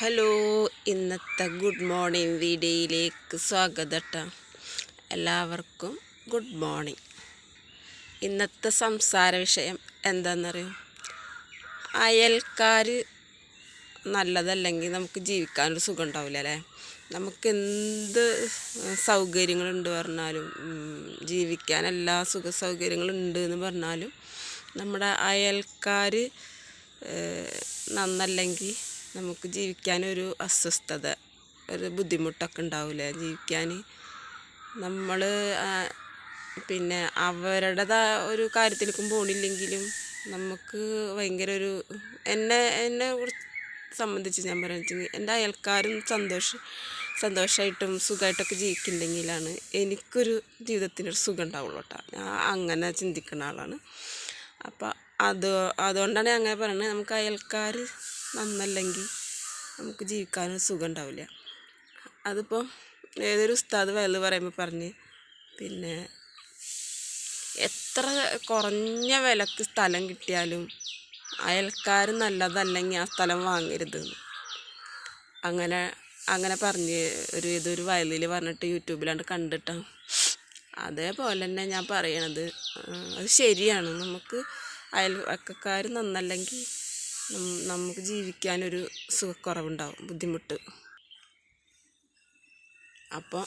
Hello, ഇന്നത്തെ good morning വീഡിയോയിലേക്ക് സ്വാഗതം ട്ടോ. എല്ലാവർക്കും ഗുഡ് മോർണിംഗ്. ഇന്നത്തെ സംസാര വിഷയം എന്താണെന്നറിയോ? അയൽക്കാർ നല്ലതല്ലെങ്കിൽ നമുക്ക് ജീവിക്കാനൊരു സുഖം ഉണ്ടാവില്ല അല്ലേ. നമുക്ക് എന്ത് സൗകര്യങ്ങളുണ്ട് പറഞ്ഞാലും ജീവിക്കാൻ എല്ലാ സുഖ സൗകര്യങ്ങളുണ്ട് എന്ന് പറഞ്ഞാലും നമ്മുടെ അയൽക്കാർ നന്നല്ലെങ്കിൽ നമുക്ക് ജീവിക്കാനൊരു അസ്വസ്ഥത, ഒരു ബുദ്ധിമുട്ടൊക്കെ ഉണ്ടാവില്ല ജീവിക്കാൻ. നമ്മൾ പിന്നെ അവരുടെ ഒരു കാര്യത്തിലേക്കും പോണില്ലെങ്കിലും നമുക്ക് ഭയങ്കര ഒരു എന്നെ സംബന്ധിച്ച് ഞാൻ പറയുകയാണെന്ന് എൻ്റെ അയൽക്കാരും സന്തോഷമായിട്ടും സുഖമായിട്ടൊക്കെ ജീവിക്കുന്നുണ്ടെങ്കിലാണ് എനിക്കൊരു ജീവിതത്തിനൊരു സുഖം ഉണ്ടാവുള്ളൂ കേട്ടോ. ഞാൻ അങ്ങനെ ചിന്തിക്കുന്ന ആളാണ്. അപ്പം അതുകൊണ്ടാണ് ഞാൻ അങ്ങനെ പറയുന്നത്. നമുക്ക് അയൽക്കാർ നന്നല്ലെങ്കിൽ നമുക്ക് ജീവിക്കാനൊരു സുഖം ഉണ്ടാവില്ല. അതിപ്പോൾ ഏതൊരു ഉസ്താദ് വയല് പറയുമ്പോൾ പറഞ്ഞ്, പിന്നെ എത്ര കുറഞ്ഞ വിലക്ക് സ്ഥലം കിട്ടിയാലും അയൽക്കാർ നല്ലതല്ലെങ്കിൽ ആ സ്ഥലം വാങ്ങരുത് അങ്ങനെ പറഞ്ഞ് ഏതൊരു വയലിൽ പറഞ്ഞിട്ട് യൂട്യൂബിലാണ്ട് കണ്ടിട്ടാണ്. അതേപോലെ തന്നെ ഞാൻ പറയണത് അത് ശരിയാണ്. നമുക്ക് അയൽവക്കക്കാർ നന്നല്ലെങ്കിൽ നമുക്ക് ജീവിക്കാനൊരു സുഖക്കുറവുണ്ടാവും, ബുദ്ധിമുട്ട്. അപ്പോൾ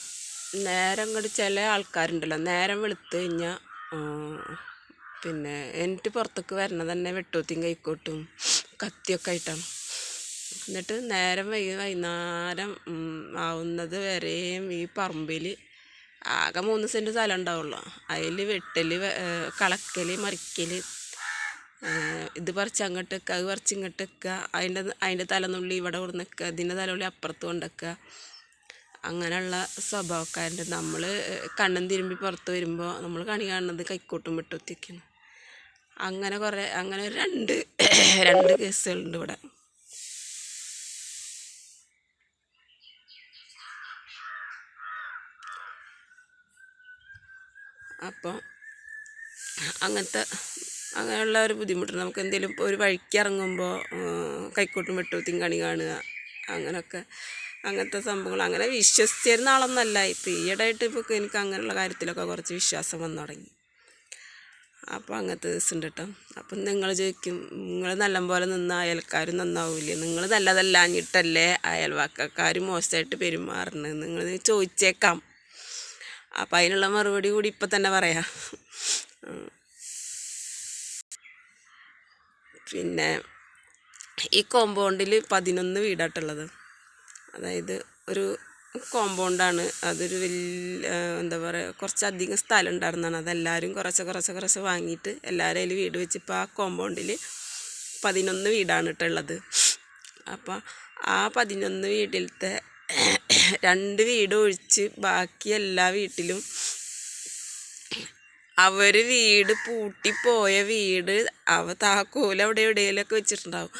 നേരം കൊണ്ട് ചില ആൾക്കാരുണ്ടല്ലോ, നേരം വെളുത്ത് കഴിഞ്ഞാൽ പിന്നെ എനിക്ക് പുറത്തേക്ക് വരണത് തന്നെ വെട്ടൂത്തിയും കൈക്കോട്ടും കത്തിയൊക്കെ ആയിട്ടാണ്. എന്നിട്ട് നേരം വൈകുന്നേരം ആവുന്നത് വരെയും ഈ പറമ്പിൽ ആകെ 3 സെൻറ്റ് സ്ഥലം ഉണ്ടാവുള്ളൂ. അതിൽ വെട്ടൽ, കളക്കൽ, മറിക്കൽ, ഇത് പറിച്ച് അങ്ങോട്ട് വെക്കുക, അത് പറിച്ച് ഇങ്ങോട്ട് വെക്കുക, അതിൻ്റെ തലനുള്ളി ഇവിടെ കൊണ്ട് നിൽക്കുക, ഇതിൻ്റെ തലനുള്ളി അപ്പുറത്ത് കൊണ്ടുവെക്കുക. അങ്ങനെയുള്ള സ്വഭാവക്കാരുണ്ട്. നമ്മൾ കണ്ണും തിരുമ്പി പുറത്ത് വരുമ്പോൾ നമ്മൾ കണി കാണുന്നത് കൈക്കോട്ടും വെട്ടൊത്തിയൊക്കെയാണ്. അങ്ങനെ രണ്ട് കേസുകളുണ്ട് ഇവിടെ. അപ്പോൾ അങ്ങനെയുള്ള ഒരു ബുദ്ധിമുട്ടുണ്ട്. നമുക്ക് എന്തെങ്കിലും ഒരു വഴിക്ക് ഇറങ്ങുമ്പോൾ കൈക്കോട്ടും വെട്ടൂത്തിയും കണി കാണുക, അങ്ങനത്തെ സംഭവങ്ങൾ. അങ്ങനെ വിശ്വസിച്ചിരുന്ന ആളൊന്നല്ല. ഇപ്പോൾ ഈയിടെയായിട്ട് ഇപ്പോൾ എനിക്ക് അങ്ങനെയുള്ള കാര്യത്തിലൊക്കെ കുറച്ച് വിശ്വാസം വന്നു തുടങ്ങി. അപ്പോൾ അങ്ങനത്തെ ദിവസമുണ്ട് കേട്ടോ. അപ്പം നിങ്ങൾ ചോദിക്കും, നിങ്ങൾ നല്ലപോലെ നിന്ന് അയൽക്കാരും നന്നാവില്ലേ, നിങ്ങൾ നല്ലതല്ലാഞ്ഞിട്ടല്ലേ അയൽവക്കക്കാർ മോശമായിട്ട് പെരുമാറുന്നത്, നിങ്ങൾ ചോദിച്ചേക്കാം. അപ്പം അതിനുള്ള മറുപടി കൂടി ഇപ്പം തന്നെ പറയാം. പിന്നെ ഈ കോമ്പൗണ്ടിൽ 11 വീടായിട്ടുള്ളത്. അതായത് ഒരു കോമ്പൗണ്ടാണ്. അതൊരു വലിയ എന്താ പറയുക, കുറച്ചധികം സ്ഥലം ഉണ്ടായിരുന്നതാണ്. അതെല്ലാവരും കുറച്ച് വാങ്ങിയിട്ട് എല്ലാവരും അതിൽ വീട് വെച്ച് ഇപ്പോൾ ആ കോമ്പൗണ്ടിൽ 11 വീടാണ് ഇട്ടുള്ളത്. അപ്പോൾ ആ 11 വീട്ടിലത്തെ 2 വീട് ഒഴിച്ച് ബാക്കി എല്ലാ വീട്ടിലും അവർ വീട് പൂട്ടിപ്പോയ വീട് താക്കോൽ അവിടെ എവിടെയെങ്കിലുമൊക്കെ വെച്ചിട്ടുണ്ടാവും.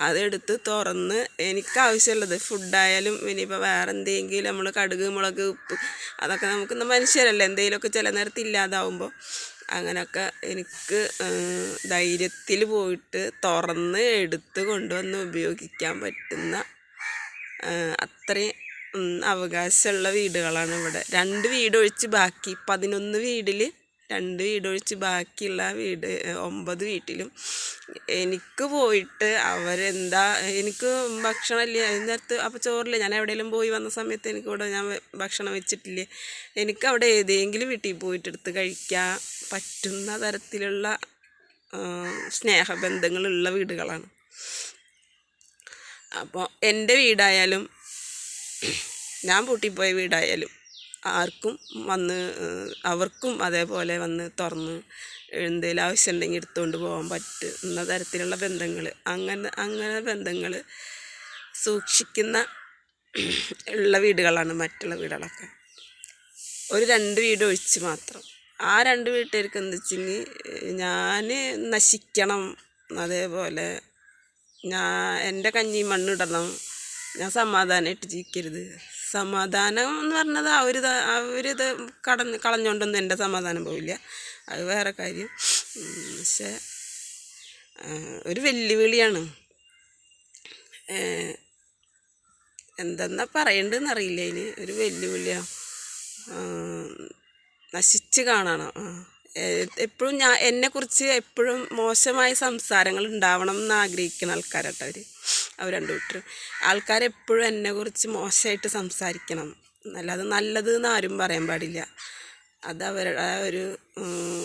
അതെടുത്ത് തുറന്ന് എനിക്ക് ആവശ്യമുള്ളത് ഫുഡായാലും ഇനിയിപ്പോൾ വേറെ എന്തെങ്കിലും നമ്മൾ കടുക്, മുളക്, ഉപ്പ്, അതൊക്കെ നമുക്ക് മനുഷ്യരല്ലേ, എന്തെങ്കിലുമൊക്കെ ചില നേരത്ത് ഇല്ലാതാവുമ്പോൾ അങ്ങനെയൊക്കെ എനിക്ക് ധൈര്യത്തിൽ പോയിട്ട് തുറന്ന് എടുത്ത് കൊണ്ടുവന്ന് ഉപയോഗിക്കാൻ പറ്റുന്ന അത്രയും അവകാശമുള്ള വീടുകളാണ് ഇവിടെ. 2 വീട് ഒഴിച്ച് ബാക്കി 11 വീടിൽ 2 വീടൊഴിച്ച് ബാക്കിയുള്ള 9 വീട്ടിലും എനിക്ക് പോയിട്ട് എനിക്ക് ഭക്ഷണമില്ല അതിനകത്ത്. അപ്പോൾ ചോറില്ല, ഞാൻ എവിടെയെങ്കിലും പോയി വന്ന സമയത്ത് എനിക്കിവിടെ ഞാൻ ഭക്ഷണം വെച്ചിട്ടില്ലേ, എനിക്ക് അവിടെ ഏതെങ്കിലും വീട്ടിൽ പോയിട്ട് എടുത്ത് കഴിക്കാൻ പറ്റുന്ന തരത്തിലുള്ള സ്നേഹബന്ധങ്ങളുള്ള വീടുകളാണ്. അപ്പോൾ എൻ്റെ വീടായാലും ഞാൻ പൂട്ടിപ്പോയ വീടായാലും അവർക്കും അതേപോലെ വന്ന് തുറന്ന് എന്തെങ്കിലും ആവശ്യമുണ്ടെങ്കിൽ എടുത്തുകൊണ്ട് പോകാൻ പറ്റുന്ന തരത്തിലുള്ള ബന്ധങ്ങൾ, അങ്ങനെ ബന്ധങ്ങൾ സൂക്ഷിക്കുന്ന ഉള്ള വീടുകളാണ് മറ്റുള്ള വീടുകളൊക്കെ. ഒരു 2 വീട് ഒഴിച്ച് മാത്രം. ആ 2 വീട്ടുകാർക്ക് എന്താ വെച്ചെങ്കിൽ ഞാൻ നശിക്കണം, അതേപോലെ എൻ്റെ കഞ്ഞി മണ്ണിടണം, ഞാൻ സമാധാനമായിട്ട് ജീവിക്കരുത്. സമാധാനം എന്ന് പറഞ്ഞത് അവരിത് കളഞ്ഞുകൊണ്ടൊന്നും എൻ്റെ സമാധാനം പോവില്ല, അത് വേറെ കാര്യം. പക്ഷേ ഒരു വെല്ലുവിളിയാണ്. എന്തെന്നാ പറയണ്ടെന്ന് അറിയില്ല. അതിന് ഒരു വെല്ലുവിളിയാണ്. നശിച്ച് കാണണം. എപ്പോഴും എന്നെക്കുറിച്ച് എപ്പോഴും മോശമായ സംസാരങ്ങൾ ഉണ്ടാവണം എന്ന് ആഗ്രഹിക്കുന്ന ആൾക്കാരാട്ടോ അവർ രണ്ടു കൂട്ടരും. ആൾക്കാരെപ്പോഴും എന്നെക്കുറിച്ച് മോശമായിട്ട് സംസാരിക്കണം, അല്ലാതെ നല്ലത് എന്ന് ആരും പറയാൻ പാടില്ല. അത് അവരുടെ ഒരു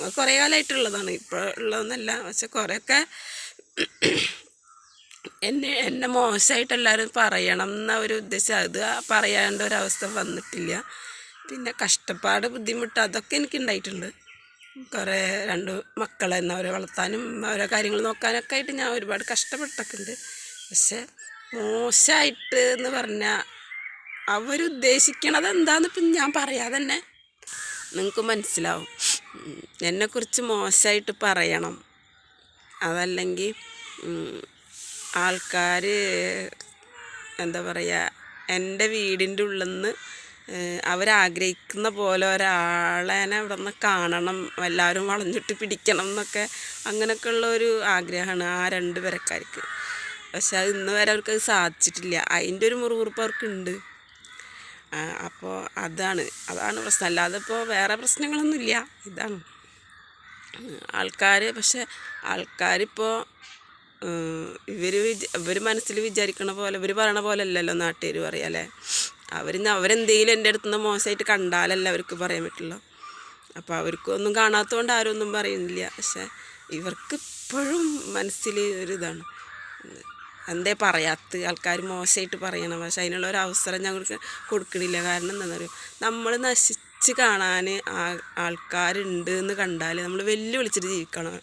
അത് കുറേ കാലമായിട്ടുള്ളതാണ്, ഇപ്പോൾ ഉള്ളതെന്നല്ല. പക്ഷെ കുറേയൊക്കെ എന്നെ മോശമായിട്ട് എല്ലാവരും പറയണം എന്ന ഒരു ഉദ്ദേശം, അത് പറയാണ്ട ഒരവസ്ഥ വന്നിട്ടില്ല. പിന്നെ കഷ്ടപ്പാട്, ബുദ്ധിമുട്ട് അതൊക്കെ എനിക്കുണ്ടായിട്ടുണ്ട്. കുറേ 2 മക്കളെ അവരെ വളർത്താനും അവരെ കാര്യങ്ങൾ നോക്കാനൊക്കെ ആയിട്ട് ഞാൻ ഒരുപാട് കഷ്ടപ്പെട്ടൊക്കെ ഉണ്ട്. പക്ഷെ മോശമായിട്ട് എന്ന് പറഞ്ഞാൽ അവരുദ്ദേശിക്കണത് എന്താണെന്ന് ഇപ്പം ഞാൻ പറയാതെ തന്നെ നിങ്ങൾക്ക് മനസ്സിലാവും. എന്നെക്കുറിച്ച് മോശമായിട്ട് പറയണം, അതല്ലെങ്കിൽ ആൾക്കാർ എന്താ പറയുക, എൻ്റെ വീടിൻ്റെ ഉള്ളിൽ നിന്ന് അവരാഗ്രഹിക്കുന്ന പോലെ ഒരാളെ ഇവിടെ നിന്ന് കാണണം, എല്ലാവരും വളഞ്ഞിട്ട് പിടിക്കണം എന്നൊക്കെ, അങ്ങനെയൊക്കെ ഉള്ളൊരു ആഗ്രഹമാണ് ആ 2 പേരക്കാർക്ക്. പക്ഷെ അത് ഇന്ന് വരെ അവർക്കത് സാധിച്ചിട്ടില്ല. അതിൻ്റെ ഒരു മുറിവുറുപ്പ് അവർക്കുണ്ട്. അപ്പോൾ അതാണ് പ്രശ്നം. അല്ലാതെ ഇപ്പോൾ വേറെ പ്രശ്നങ്ങളൊന്നുമില്ല. ഇതാണ് പക്ഷെ ആൾക്കാരിപ്പോൾ ഇവർ മനസ്സിൽ വിചാരിക്കണ പോലെ, ഇവർ പറയണ പോലെ അല്ലല്ലോ നാട്ടുകാർ പറയാല്ലേ. അവരെന്തെങ്കിലും എൻ്റെ അടുത്തുനിന്ന് മോശമായിട്ട് കണ്ടാലല്ല അവർക്ക് പറയാൻ പറ്റുള്ളൂ. അപ്പോൾ അവർക്കൊന്നും കാണാത്തതുകൊണ്ട് ആരും ഒന്നും പറയുന്നില്ല. പക്ഷെ ഇവർക്ക് ഇപ്പോഴും മനസ്സിൽ ഒരിതാണ്, എന്തേ പറയാത്ത ആൾക്കാർ മോശമായിട്ട് പറയണം. പക്ഷെ അതിനുള്ള ഒരു അവസരം ഞങ്ങൾക്ക് കൊടുക്കണില്ല. കാരണം എന്താണെന്ന് പറയുക, നമ്മൾ നശിച്ച് കാണാൻ ആൾക്കാരുണ്ട് എന്ന് കണ്ടാൽ നമ്മൾ വെല്ലുവിളിച്ചിട്ട് ജീവിക്കണം.